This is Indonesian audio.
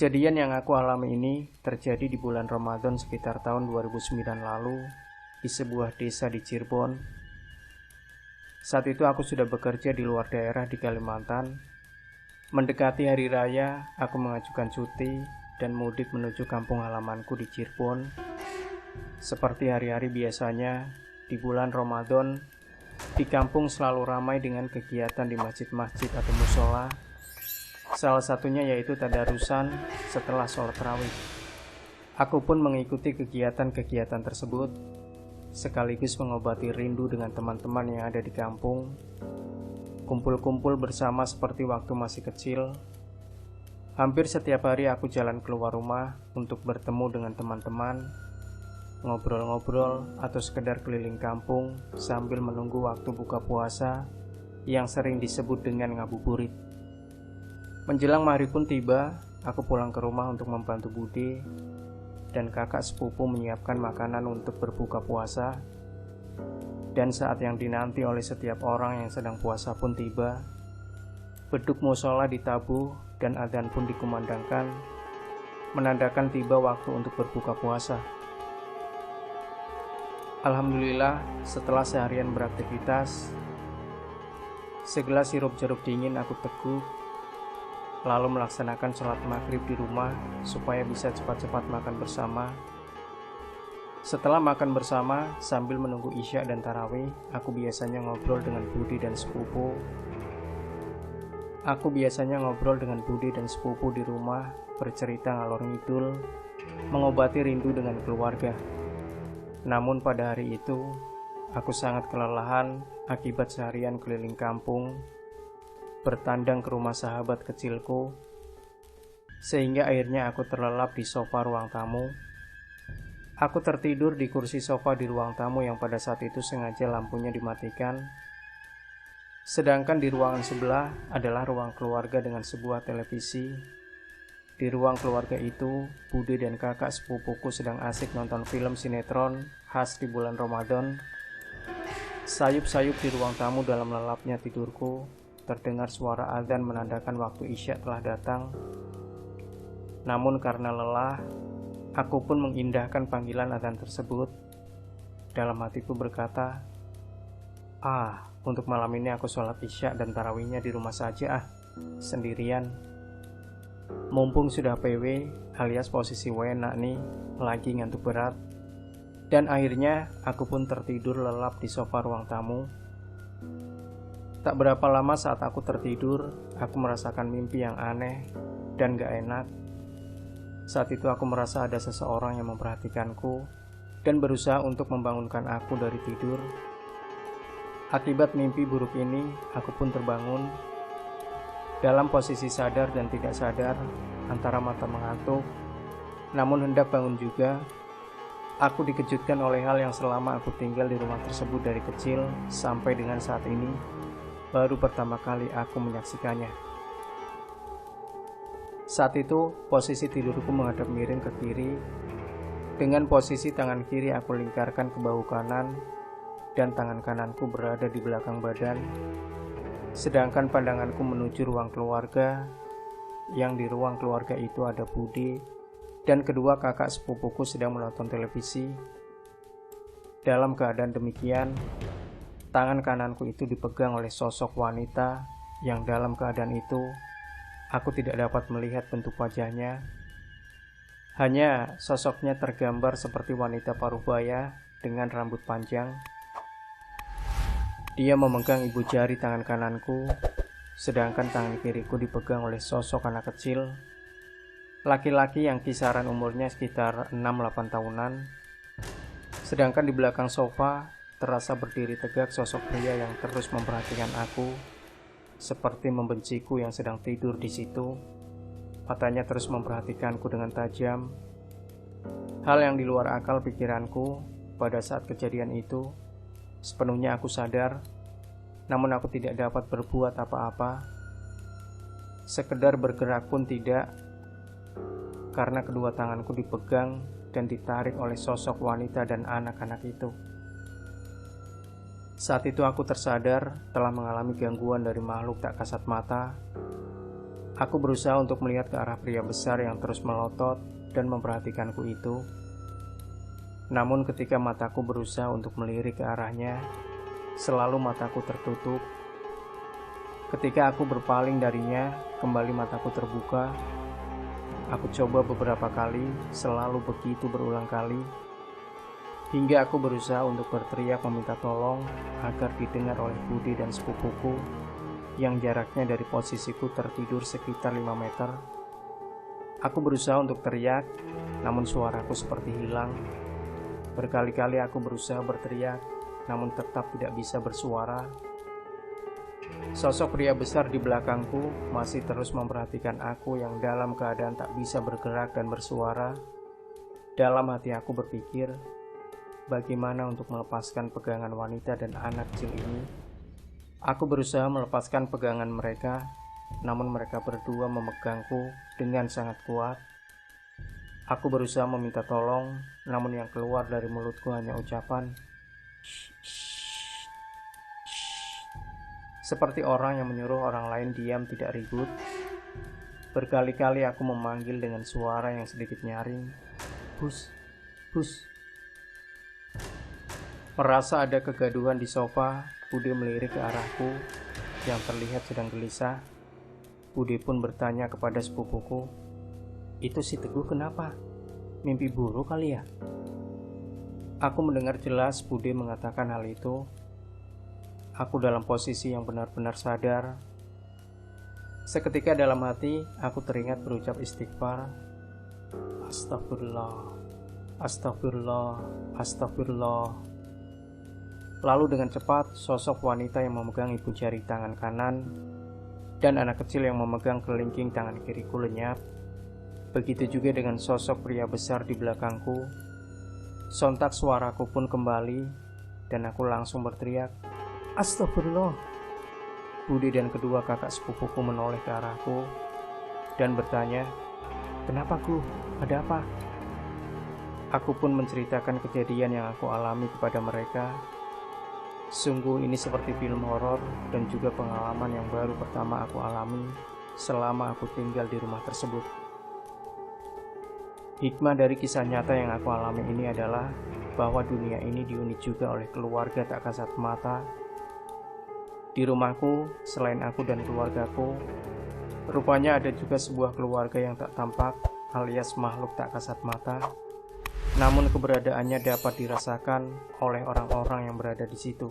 Kejadian yang aku alami ini terjadi di bulan Ramadan sekitar tahun 2009 lalu di sebuah desa di Cirebon. Saat itu aku sudah bekerja di luar daerah di Kalimantan. Mendekati hari raya, aku mengajukan cuti dan mudik menuju kampung halamanku di Cirebon. Seperti hari-hari biasanya, di bulan Ramadan, di kampung selalu ramai dengan kegiatan di masjid-masjid atau musola. Salah satunya yaitu tadarusan setelah sholat tarawih. Aku pun mengikuti kegiatan-kegiatan tersebut, sekaligus mengobati rindu dengan teman-teman yang ada di kampung. Kumpul-kumpul bersama seperti waktu masih kecil. Hampir setiap hari aku jalan keluar rumah untuk bertemu dengan teman-teman, ngobrol-ngobrol atau sekedar keliling kampung sambil menunggu waktu buka puasa yang sering disebut dengan ngabuburit. Menjelang maghrib pun tiba, aku pulang ke rumah untuk membantu Bude dan kakak sepupu menyiapkan makanan untuk berbuka puasa. Dan saat yang dinanti oleh setiap orang yang sedang puasa pun tiba, beduk musola ditabuh dan adzan pun dikumandangkan, menandakan tiba waktu untuk berbuka puasa. Alhamdulillah, setelah seharian beraktivitas, segelas sirup jeruk dingin aku teguk, lalu melaksanakan sholat maghrib di rumah supaya bisa cepat-cepat makan bersama. Setelah makan bersama, sambil menunggu isya dan tarawih, aku biasanya ngobrol dengan Bude dan sepupu. Di rumah, bercerita ngalor ngidul, mengobati rindu dengan keluarga. Namun pada hari itu, aku sangat kelelahan akibat seharian keliling kampung, bertandang ke rumah sahabat kecilku, sehingga akhirnya aku terlelap di sofa ruang tamu. Aku tertidur di kursi sofa di ruang tamu yang pada saat itu sengaja lampunya dimatikan. Sedangkan di ruangan sebelah adalah ruang keluarga dengan sebuah televisi. Di ruang keluarga itu, Bude dan kakak sepupuku sedang asik nonton film sinetron khas di bulan Ramadan. Sayup-sayup di ruang tamu dalam lelapnya tidurku, terdengar suara adzan menandakan waktu isya telah datang. Namun karena lelah, aku pun mengindahkan panggilan adzan tersebut. Dalam hatiku berkata, untuk malam ini aku sholat isya dan tarawihnya di rumah saja sendirian. Mumpung sudah PW alias posisi wena nih, lagi ngantuk berat. Dan akhirnya aku pun tertidur lelap di sofa ruang tamu. Tak berapa lama saat aku tertidur, aku merasakan mimpi yang aneh dan gak enak. Saat itu aku merasa ada seseorang yang memperhatikanku dan berusaha untuk membangunkan aku dari tidur. Akibat mimpi buruk ini, aku pun terbangun dalam posisi sadar dan tidak sadar, antara mata mengantuk, namun hendak bangun juga. Aku dikejutkan oleh hal yang selama aku tinggal di rumah tersebut dari kecil sampai dengan saat ini, baru pertama kali aku menyaksikannya. Saat itu, posisi tidurku menghadap miring ke kiri. Dengan posisi tangan kiri aku lingkarkan ke bahu kanan, dan tangan kananku berada di belakang badan. Sedangkan pandanganku menuju ruang keluarga, yang di ruang keluarga itu ada Bude dan kedua kakak sepupuku sedang menonton televisi. Dalam keadaan demikian, tangan kananku itu dipegang oleh sosok wanita yang dalam keadaan itu aku tidak dapat melihat bentuk wajahnya. Hanya sosoknya tergambar seperti wanita parubaya dengan rambut panjang. Dia memegang ibu jari tangan kananku, sedangkan tangan kiriku dipegang oleh sosok anak kecil, laki-laki yang kisaran umurnya sekitar 6-8 tahunan. Sedangkan di belakang sofa terasa berdiri tegak sosok pria yang terus memperhatikan aku, seperti membenciku yang sedang tidur di situ. Matanya terus memperhatikanku dengan tajam. Hal yang di luar akal pikiranku pada saat kejadian itu. Sepenuhnya aku sadar, namun aku tidak dapat berbuat apa-apa. Sekedar bergerak pun tidak, karena kedua tanganku dipegang dan ditarik oleh sosok wanita dan anak-anak itu. Saat itu aku tersadar telah mengalami gangguan dari makhluk tak kasat mata. Aku berusaha untuk melihat ke arah pria besar yang terus melotot dan memperhatikanku itu. Namun ketika mataku berusaha untuk melirik ke arahnya, selalu mataku tertutup. Ketika aku berpaling darinya, kembali mataku terbuka. Aku coba beberapa kali, selalu begitu berulang kali, hingga aku berusaha untuk berteriak meminta tolong agar didengar oleh Budi dan sepupuku yang jaraknya dari posisiku tertidur sekitar 5 meter. Aku berusaha untuk teriak, namun suaraku seperti hilang. Berkali-kali aku berusaha berteriak, namun tetap tidak bisa bersuara. Sosok pria besar di belakangku masih terus memperhatikan aku yang dalam keadaan tak bisa bergerak dan bersuara. Dalam hati aku berpikir, bagaimana untuk melepaskan pegangan wanita dan anak kecil ini? Aku berusaha melepaskan pegangan mereka, namun mereka berdua memegangku dengan sangat kuat. Aku berusaha meminta tolong, namun yang keluar dari mulutku hanya ucapan "Shh, shh, shh." Seperti orang yang menyuruh orang lain diam tidak ribut. Berkali-kali aku memanggil dengan suara yang sedikit nyaring, "Bus, bus." Merasa ada kegaduhan di sofa, Budi melirik ke arahku yang terlihat sedang gelisah. Budi pun bertanya kepada sepupuku, "Itu si Teguh kenapa? Mimpi buruk kali ya?" Aku mendengar jelas Budi mengatakan hal itu. Aku dalam posisi yang benar-benar sadar. Seketika dalam hati, aku teringat berucap istighfar. Astagfirullah, astagfirullah, astagfirullah. Lalu dengan cepat, sosok wanita yang memegang ibu jari tangan kanan dan anak kecil yang memegang kelingking tangan kiriku lenyap. Begitu juga dengan sosok pria besar di belakangku. Sontak suaraku pun kembali dan aku langsung berteriak, "Astagfirullah." Budi dan kedua kakak sepupuku menoleh ke arahku dan bertanya, "Kenapa, Gu? Ada apa?" Aku pun menceritakan kejadian yang aku alami kepada mereka. Sungguh ini seperti film horor dan juga pengalaman yang baru pertama aku alami selama aku tinggal di rumah tersebut. Hikmah dari kisah nyata yang aku alami ini adalah bahwa dunia ini dihuni juga oleh keluarga tak kasat mata. Di rumahku, selain aku dan keluargaku, rupanya ada juga sebuah keluarga yang tak tampak alias makhluk tak kasat mata. Namun keberadaannya dapat dirasakan oleh orang-orang yang berada di situ.